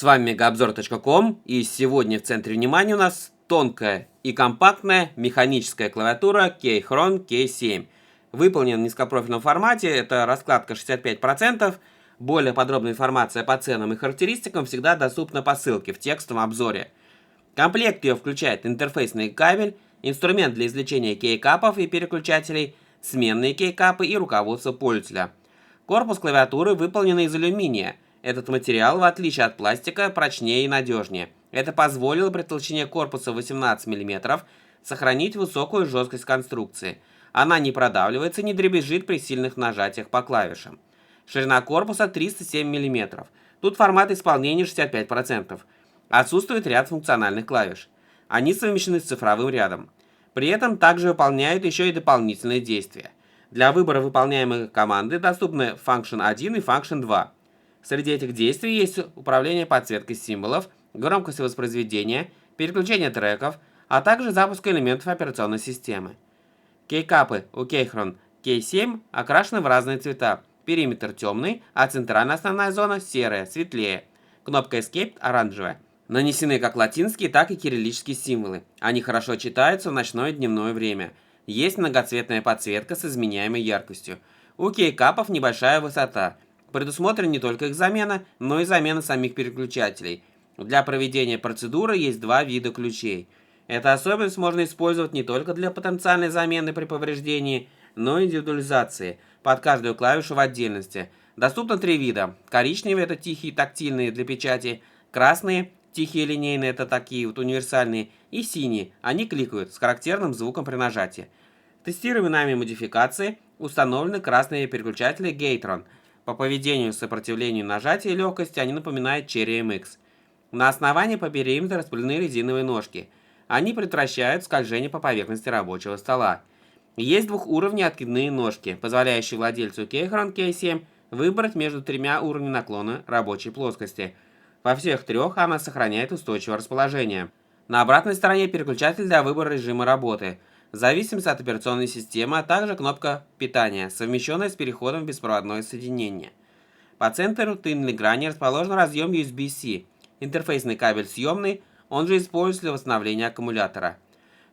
С вами мегаобзор.ком, и сегодня в центре внимания у нас тонкая и компактная механическая клавиатура Keychron K7. Выполнена в низкопрофильном формате, это раскладка 65%. Более подробная информация по ценам и характеристикам всегда доступна по ссылке в текстовом обзоре. Комплект ее включает интерфейсный кабель, инструмент для извлечения кейкапов и переключателей, сменные кейкапы и руководство пользователя. Корпус клавиатуры выполнен из алюминия. Этот материал, в отличие от пластика, прочнее и надежнее. Это позволило при толщине корпуса 18 мм сохранить высокую жесткость конструкции. Она не продавливается и не дребезжит при сильных нажатиях по клавишам. Ширина корпуса 307 мм. Тут формат исполнения 65%. Отсутствует ряд функциональных клавиш. Они совмещены с цифровым рядом. При этом также выполняют еще и дополнительные действия. Для выбора выполняемой команды доступны Function 1 и Function 2. Среди этих действий есть управление подсветкой символов, громкость воспроизведения, переключение треков, а также запуск элементов операционной системы. Кейкапы у Keychron K7 окрашены в разные цвета. Периметр темный, а центральная основная зона серая, светлее. Кнопка Escape оранжевая. Нанесены как латинские, так и кириллические символы. Они хорошо читаются в ночное и дневное время. Есть многоцветная подсветка с изменяемой яркостью. У кейкапов небольшая высота. Предусмотрена не только их замена, но и замена самих переключателей. Для проведения процедуры есть два вида ключей. Эту особенность можно использовать не только для потенциальной замены при повреждении, но и индивидуализации под каждую клавишу в отдельности. Доступно три вида. Коричневые – это тихие тактильные для печати, красные – тихие линейные – это такие вот универсальные, и синие – они кликают с характерным звуком при нажатии. В тестируемой нами модификации установлены красные переключатели Keychron. По поведению, сопротивлению нажатия и легкости они напоминают Cherry MX. На основании по периметру распределены резиновые ножки. Они предотвращают скольжение по поверхности рабочего стола. Есть двухуровневые откидные ножки, позволяющие владельцу Keychron K7 выбрать между тремя уровнями наклона рабочей плоскости. Во всех трех она сохраняет устойчивое расположение. На обратной стороне переключатель для выбора режима работы, в зависимости от операционной системы, а также кнопка питания, совмещенная с переходом в беспроводное соединение. По центру тыльной грани расположен разъем USB-C, интерфейсный кабель съемный, он же используется для восстановления аккумулятора.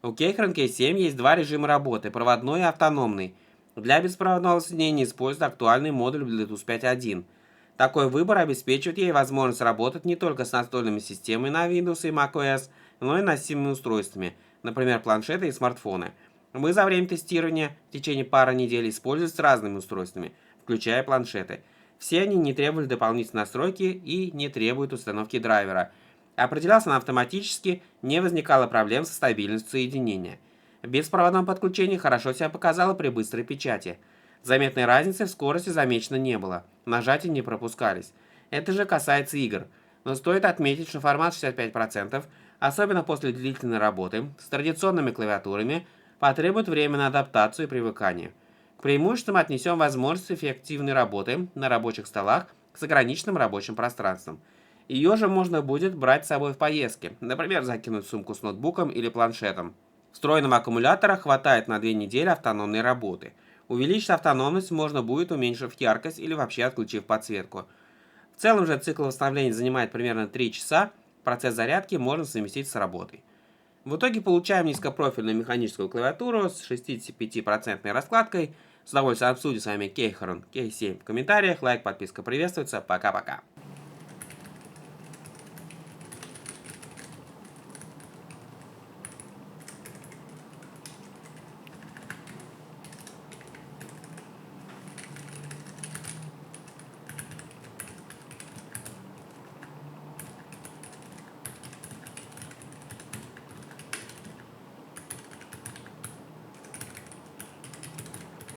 У Keychron K7 есть два режима работы, проводной и автономный. Для беспроводного соединения используется актуальный модуль Bluetooth 5.1. Такой выбор обеспечивает ей возможность работать не только с настольными системами на Windows и macOS, но и носимыми устройствами, например, планшеты и смартфоны. Мы за время тестирования в течение пары недель использовались с разными устройствами, включая планшеты. Все они не требовали дополнительной настройки и не требуют установки драйвера. Определялся он автоматически, не возникало проблем со стабильностью соединения. В беспроводном подключении хорошо себя показало при быстрой печати. Заметной разницы в скорости замечено не было, нажатия не пропускались. Это же касается игр. Но стоит отметить, что формат 65%, особенно после длительной работы, с традиционными клавиатурами, потребует время на адаптацию и привыкание. К преимуществам отнесем возможность эффективной работы на рабочих столах с ограниченным рабочим пространством. Ее же можно будет брать с собой в поездки, например, закинуть в сумку с ноутбуком или планшетом. Встроенного аккумулятора хватает на 2 недели автономной работы. Увеличить автономность можно будет, уменьшив яркость или вообще отключив подсветку. В целом же цикл восстановления занимает примерно 3 часа, процесс зарядки можно совместить с работой. В итоге получаем низкопрофильную механическую клавиатуру с 65% раскладкой. С удовольствием обсудим с вами Keychron K7 в комментариях. Лайк, подписка приветствуется. Пока-пока.